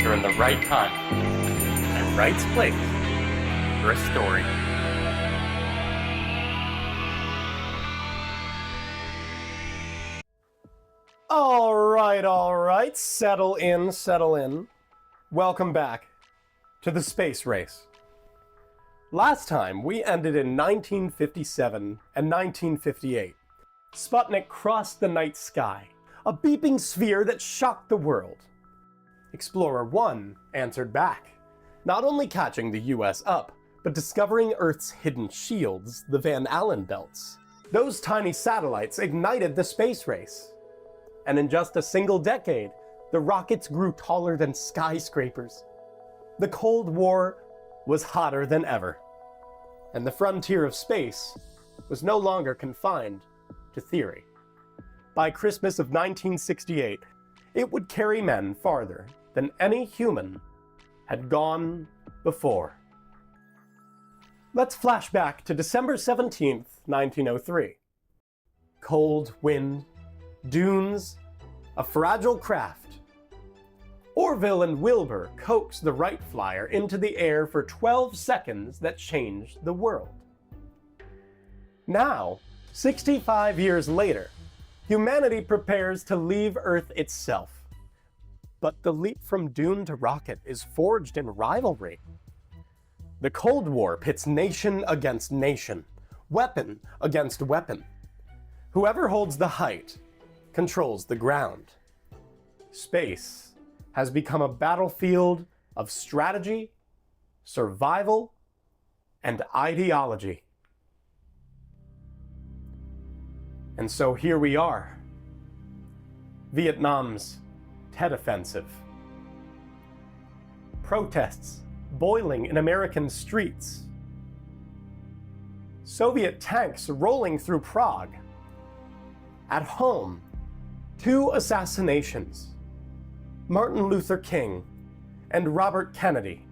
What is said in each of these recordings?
You're in the right time and Wright's place for a story. All right. Settle in. Welcome back to the space race. Last time we ended in 1957 and 1958. Sputnik crossed the night sky, a beeping sphere that shocked the world. Explorer 1 answered back, not only catching the US up, but discovering Earth's hidden shields, the Van Allen belts. Those tiny satellites ignited the space race. And in just a single decade, the rockets grew taller than skyscrapers. The Cold War was hotter than ever. And the frontier of space was no longer confined to theory. By Christmas of 1968, it would carry men farther than any human had gone before. Let's flash back to December 17th, 1903. Cold wind, dunes, a fragile craft. Orville and Wilbur coaxed the Wright flyer into the air for 12 seconds that changed the world. Now, 65 years later, humanity prepares to leave Earth itself. But the leap from dune to rocket is forged in rivalry. The Cold War pits nation against nation, weapon against weapon. Whoever holds the height controls the ground. Space has become a battlefield of strategy, survival, and ideology. And so here we are, Vietnam's Tet Offensive. Protests boiling in American streets. Soviet tanks rolling through Prague. At home, 2 assassinations. Martin Luther King and Robert Kennedy,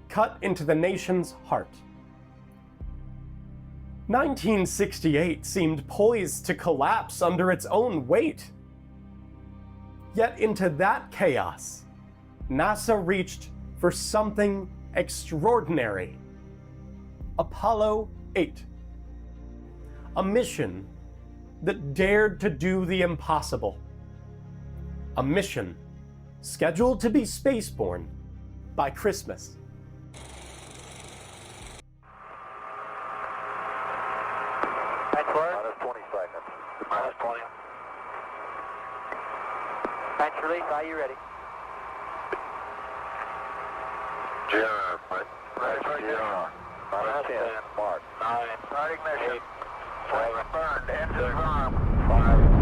cut into the nation's heart. 1968 seemed poised to collapse under its own weight. Yet into that chaos, NASA reached for something extraordinary. Apollo 8. A mission that dared to do the impossible. A mission scheduled to be spaceborne by Christmas. Minus 20 seconds. Minus 20. Patch release, are you ready? GR, right? GR. Minus 10. Mark. 9. Start ignition. 8. Flame burned. Engine arm. 5.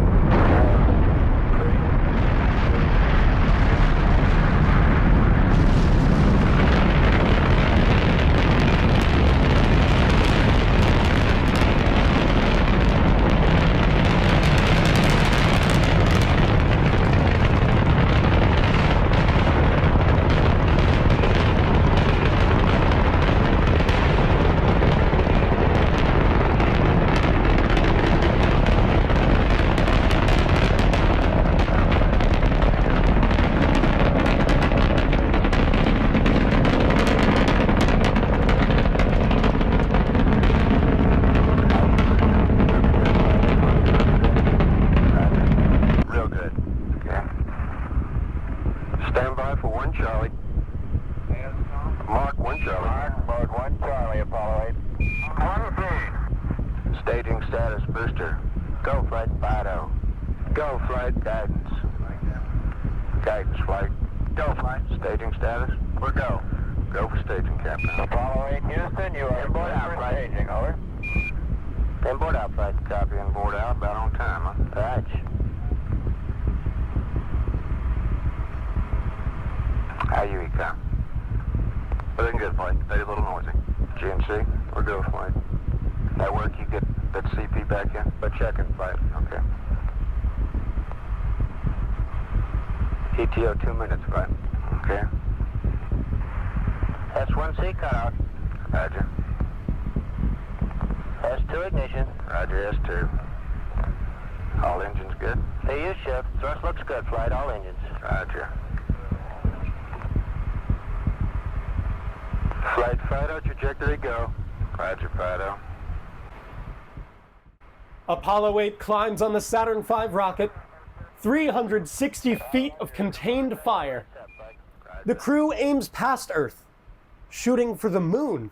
ETO 2 minutes, right? Okay. S1C cutout. Roger. S2 ignition. Roger, S2. All engines good? AU shift. Thrust looks good, flight. All engines. Roger. Fido, trajectory go. Roger, Fido. Apollo 8 climbs on the Saturn V rocket, 360 feet of contained fire. The crew aims past Earth, shooting for the moon.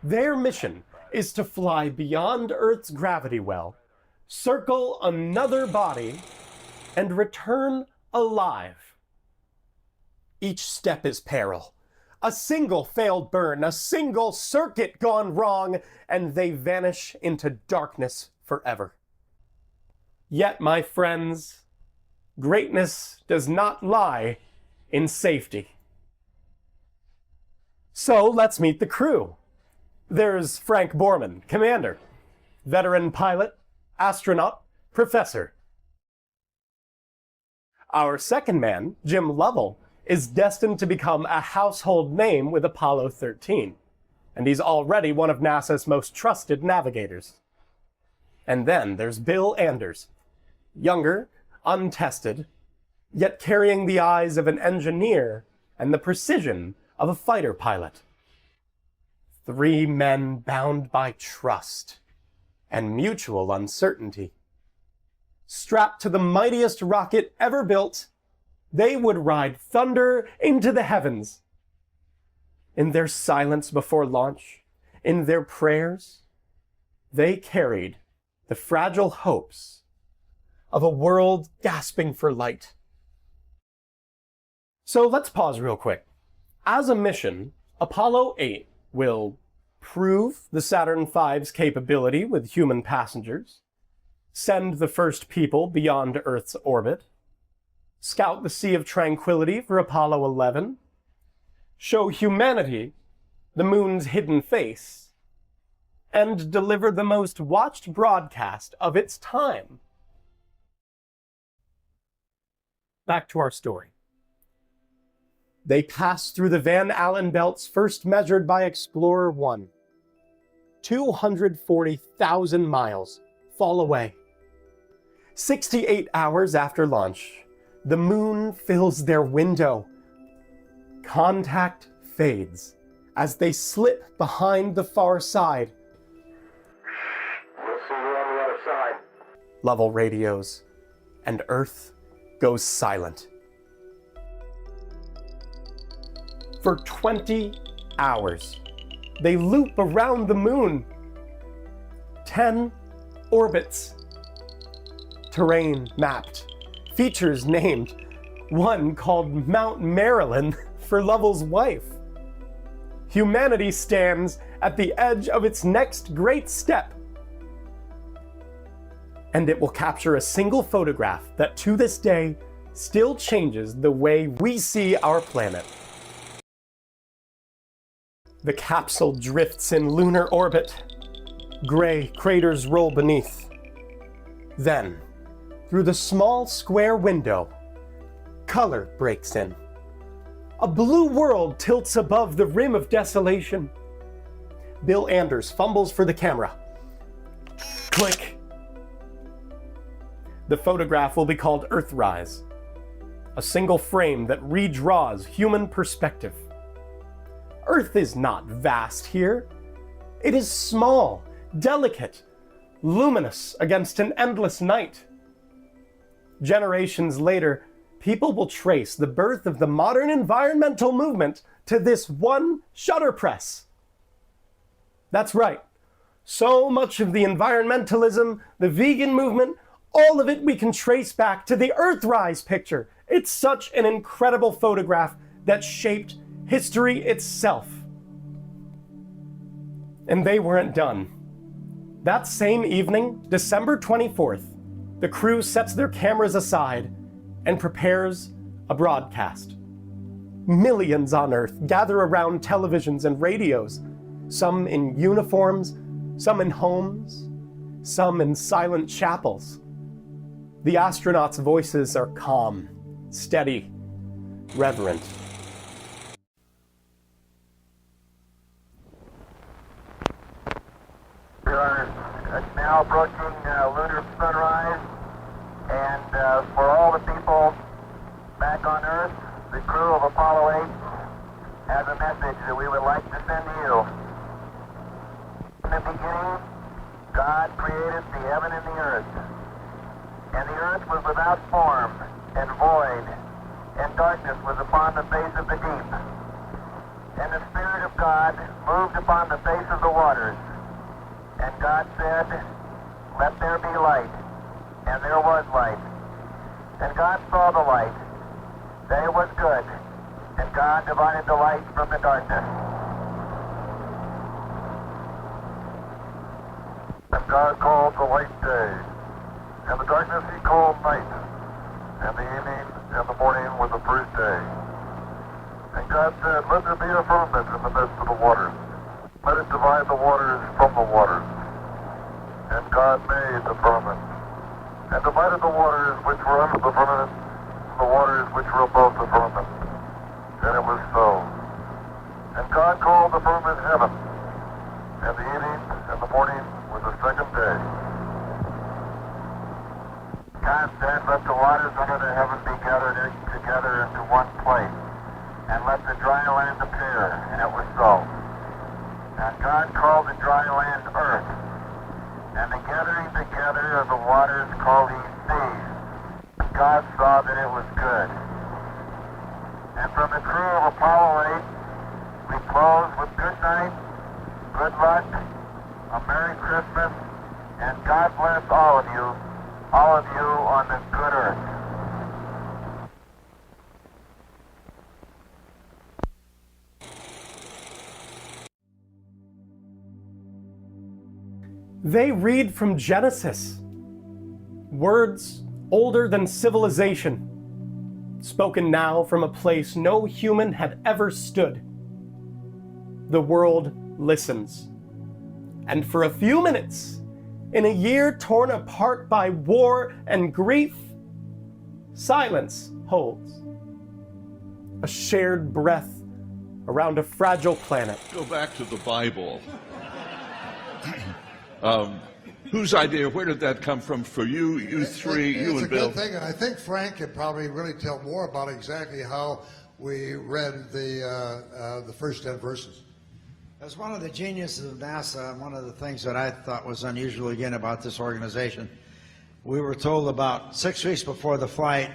Their mission is to fly beyond Earth's gravity well, circle another body, and return alive. Each step is peril. A single failed burn, a single circuit gone wrong, and they vanish into darkness forever. Yet, my friends, greatness does not lie in safety. So let's meet the crew. There's Frank Borman, commander, veteran pilot, astronaut, professor. Our second man, Jim Lovell, is destined to become a household name with Apollo 13, and he's already one of NASA's most trusted navigators. And then there's Bill Anders, younger, untested, yet carrying the eyes of an engineer and the precision of a fighter pilot. 3 men bound by trust and mutual uncertainty. Strapped to the mightiest rocket ever built, they would ride thunder into the heavens. In their silence before launch, in their prayers, they carried the fragile hopes of a world gasping for light. So let's pause real quick. As a mission, Apollo 8 will prove the Saturn V's capability with human passengers, send the first people beyond Earth's orbit, scout the Sea of Tranquility for Apollo 11, show humanity the moon's hidden face, and deliver the most watched broadcast of its time. Back to our story. They pass through the Van Allen belts first measured by Explorer 1. 240,000 miles fall away. 68 hours after launch, the moon fills their window. Contact fades as they slip behind the far side. We'll see you on the other side. Lovell radios, and Earth goes silent. For 20 hours, they loop around the moon. 10 orbits. Terrain mapped. Features named. One called Mount Marilyn for Lovell's wife. Humanity stands at the edge of its next great step. And it will capture a single photograph that to this day still changes the way we see our planet. The capsule drifts in lunar orbit. Gray craters roll beneath. Then, through the small square window, color breaks in. A blue world tilts above the rim of desolation. Bill Anders fumbles for the camera. Click. The photograph will be called Earthrise, a single frame that redraws human perspective. Earth is not vast here. It is small, delicate, luminous against an endless night. Generations later, people will trace the birth of the modern environmental movement to this one shutter press. That's right. So much of the environmentalism, the vegan movement, all of it we can trace back to the Earthrise picture. It's such an incredible photograph that shaped history itself. And they weren't done. That same evening, December 24th, the crew sets their cameras aside and prepares a broadcast. Millions on Earth gather around televisions and radios, some in uniforms, some in homes, some in silent chapels. The astronauts' voices are calm, steady, reverent. We are now approaching lunar sunrise, and for all the people back on Earth, the crew of Apollo 8 has a message that we would like to send to you. In the beginning, God created the heaven and the earth. And the earth was without form and void, and darkness was upon the face of the deep. And the Spirit of God moved upon the face of the waters. And God said, "Let there be light." And there was light. And God saw the light, that it was good. And God divided the light from the darkness. And God called the light day, and the darkness he called night. And the evening and the morning were the first day. And God said, "Let there be a firmament in the midst of the waters. Let it divide the waters from the waters." And God made the firmament, and divided the waters which were under the firmament from the waters which were above the firmament. And it was so. And God called the firmament heaven, and the evening and the morning were the second day. God said, "Let the waters under the heaven be gathered together into one place, and let the dry land appear." And it was so. And God called the dry land earth, and the gathering together of the waters called he seas. And God saw that it was good. And from the crew of Apollo 8, we close with good night, good luck, a Merry Christmas, and God bless all of you on this good earth. They read from Genesis, words older than civilization, spoken now from a place no human had ever stood. The world listens, and for a few minutes, in a year torn apart by war and grief, silence holds. A shared breath around a fragile planet. Go back to the Bible. Whose idea? Where did that come from for you? You three, you and Bill. It's a good thing, and I think Frank could probably really tell more about exactly how we read the first 10 verses. As one of the geniuses of NASA, one of the things that I thought was unusual again about this organization, we were told about 6 weeks before the flight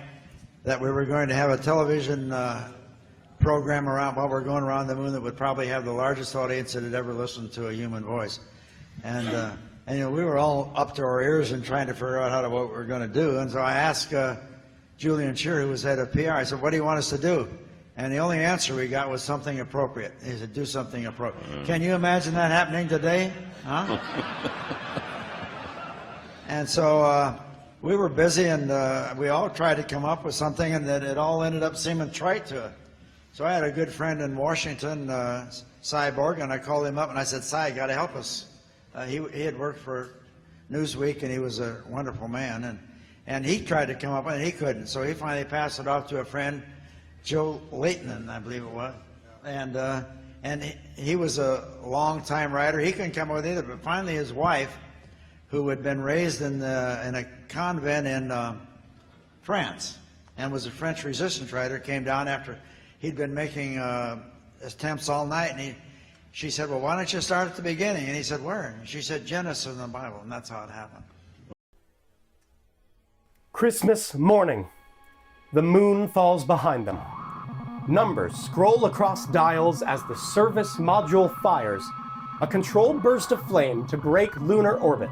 that we were going to have a television program around while we're going around the moon that would probably have the largest audience that had ever listened to a human voice. And you know, we were all up to our ears and trying to figure out what we were going to do. And so I asked Julian Scheer, who was head of PR, I said, "What do you want us to do?" And the only answer we got was something appropriate. He said, "Do something appropriate." Can you imagine that happening today? Huh? And so we were busy, and we all tried to come up with something, and that it all ended up seeming trite to us. So I had a good friend in Washington, Cy Borg, and I called him up and I said, "Cy, you got to help us." He had worked for Newsweek, and he was a wonderful man, and he tried to come up with it, and he couldn't. So he finally passed it off to a friend, Joe Leighton, I believe it was, and he was a long-time writer. He couldn't come up with it either, but finally his wife, who had been raised in a convent in France and was a French resistance writer, came down after he'd been making attempts all night, and she said, "Well, why don't you start at the beginning?" And he said, "Where?" And she said, "Genesis in the Bible," and that's how it happened. Christmas morning. The moon falls behind them. Numbers scroll across dials as the service module fires, a controlled burst of flame to break lunar orbit.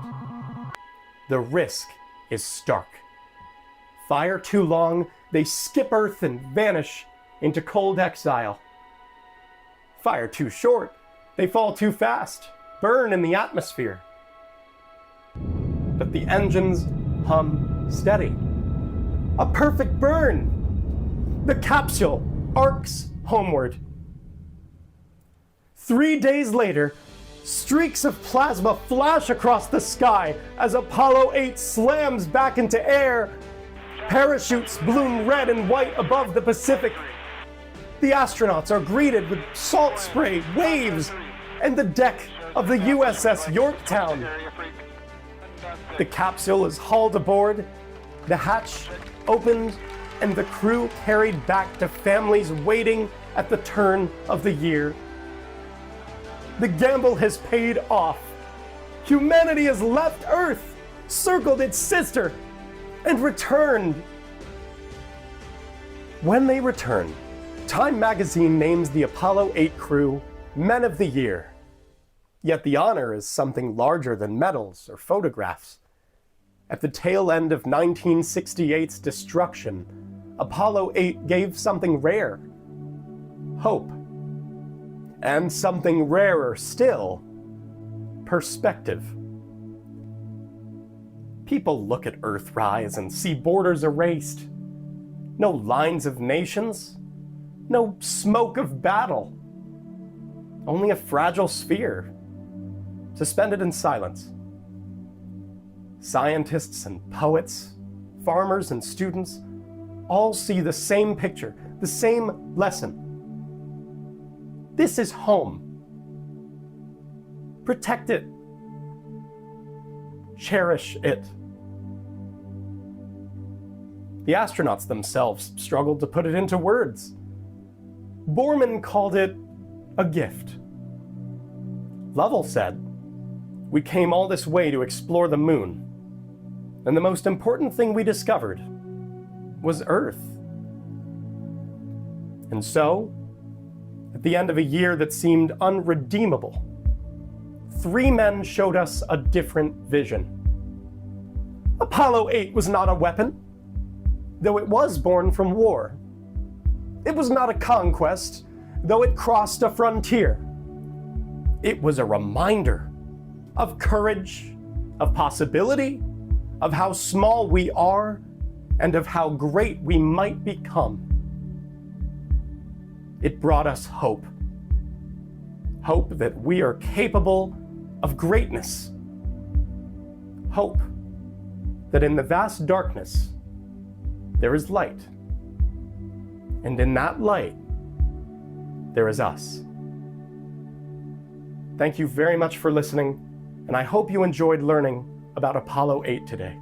The risk is stark. Fire too long, they skip Earth and vanish into cold exile. Fire too short, they fall too fast, burn in the atmosphere. But the engines hum steady. A perfect burn! The capsule arcs homeward. 3 days later, streaks of plasma flash across the sky as Apollo 8 slams back into air. Parachutes bloom red and white above the Pacific. The astronauts are greeted with salt spray, waves, and the deck of the USS Yorktown. The capsule is hauled aboard, the hatch opened, and the crew carried back to families waiting at the turn of the year. The gamble has paid off. Humanity has left Earth, circled its sister, and returned. When they return, Time magazine names the Apollo 8 crew Men of the Year. Yet the honor is something larger than medals or photographs. At the tail end of 1968's destruction, Apollo 8 gave something rare: hope. And something rarer still: perspective. People look at Earthrise and see borders erased. No lines of nations, no smoke of battle. Only a fragile sphere, suspended in silence. Scientists and poets, farmers and students, all see the same picture, the same lesson. This is home. Protect it. Cherish it. The astronauts themselves struggled to put it into words. Borman called it a gift. Lovell said, "We came all this way to explore the moon, and the most important thing we discovered was Earth." And so, at the end of a year that seemed unredeemable, 3 men showed us a different vision. Apollo 8 was not a weapon, though it was born from war. It was not a conquest, though it crossed a frontier. It was a reminder of courage, of possibility, of how small we are, and of how great we might become. It brought us hope. Hope that we are capable of greatness. Hope that in the vast darkness, there is light. And in that light, there is us. Thank you very much for listening, and I hope you enjoyed learning about Apollo 8 today.